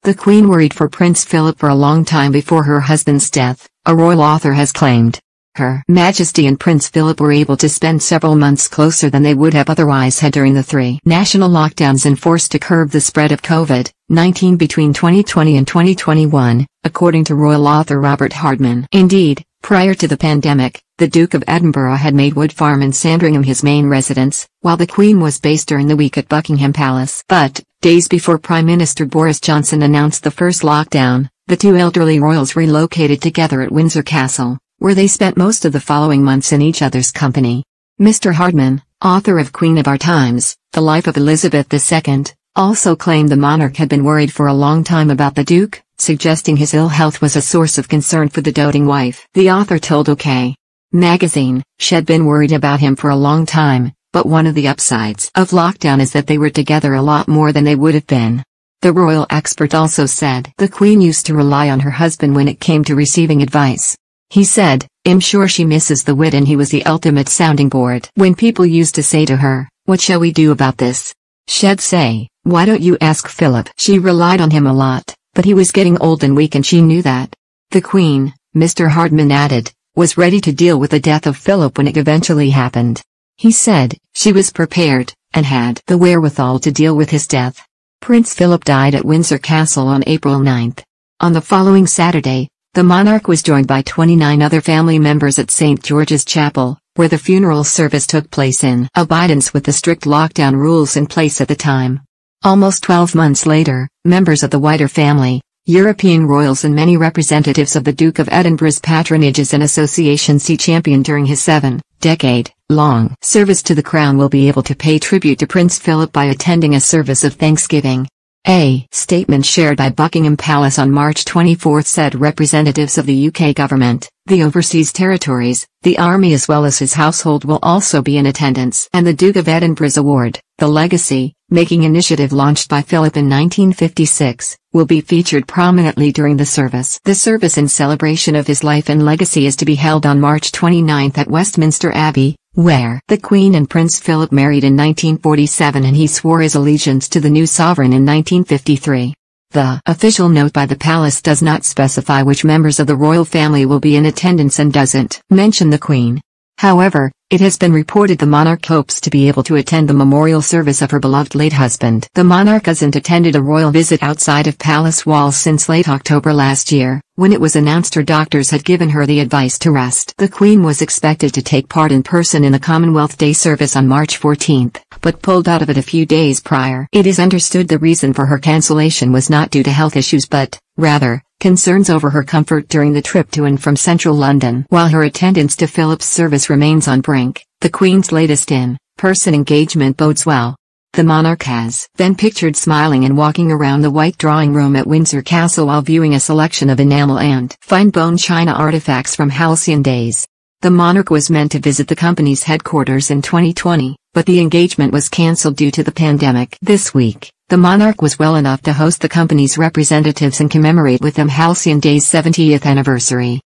The Queen worried for Prince Philip for a long time before her husband's death, a royal author has claimed. Her Majesty and Prince Philip were able to spend several months closer than they would have otherwise had during the 3 national lockdowns enforced to curb the spread of COVID-19 between 2020 and 2021, according to royal author Robert Hardman. Indeed, prior to the pandemic, the Duke of Edinburgh had made Wood Farm in Sandringham his main residence, while the Queen was based during the week at Buckingham Palace. But, days before Prime Minister Boris Johnson announced the first lockdown, the two elderly royals relocated together at Windsor Castle, where they spent most of the following months in each other's company. Mr. Hardman, author of Queen of Our Times, The Life of Elizabeth II, also claimed the monarch had been worried for a long time about the Duke, suggesting his ill health was a source of concern for the doting wife. The author told OK! Magazine, she had been worried about him for a long time, but one of the upsides of lockdown is that they were together a lot more than they would have been. The royal expert also said the Queen used to rely on her husband when it came to receiving advice. He said, "I'm sure she misses the wit and he was the ultimate sounding board. When people used to say to her, 'What shall we do about this?' she'd say, 'Why don't you ask Philip?' She relied on him a lot, but he was getting old and weak and she knew that. The Queen," Mr. Hardman added, "was ready to deal with the death of Philip when it eventually happened. He said, she was prepared, and had the wherewithal to deal with his death." Prince Philip died at Windsor Castle on April 9. On the following Saturday, the monarch was joined by 29 other family members at St. George's Chapel, where the funeral service took place in abidance with the strict lockdown rules in place at the time. Almost 12 months later, members of the wider family, European royals and many representatives of the Duke of Edinburgh's patronages and associations he championed during his 7-decade-long service to the crown will be able to pay tribute to Prince Philip by attending a service of thanksgiving. A statement shared by Buckingham Palace on March 24 said representatives of the UK government, the overseas territories, the army as well as his household will also be in attendance. And the Duke of Edinburgh's award, the Legacy Making initiative launched by Philip in 1956, will be featured prominently during the service. The service in celebration of his life and legacy is to be held on March 29 at Westminster Abbey, where the Queen and Prince Philip married in 1947 and he swore his allegiance to the new sovereign in 1953. The official note by the palace does not specify which members of the royal family will be in attendance and doesn't mention the Queen. However, it has been reported the monarch hopes to be able to attend the memorial service of her beloved late husband. The monarch hasn't attended a royal visit outside of palace walls since late October last year, when it was announced her doctors had given her the advice to rest. The Queen was expected to take part in person in the Commonwealth Day service on March 14, but pulled out of it a few days prior. It is understood the reason for her cancellation was not due to health issues but, rather, concerns over her comfort during the trip to and from central London. While her attendance to Philip's service remains on brink, the Queen's latest in-person engagement bodes well. The monarch has been pictured smiling and walking around the white drawing room at Windsor Castle while viewing a selection of enamel and fine bone china artifacts from halcyon days. The monarch was meant to visit the company's headquarters in 2020, but the engagement was cancelled due to the pandemic. This week, the monarch was well enough to host the company's representatives and commemorate with them Halcyon Day's 70th anniversary.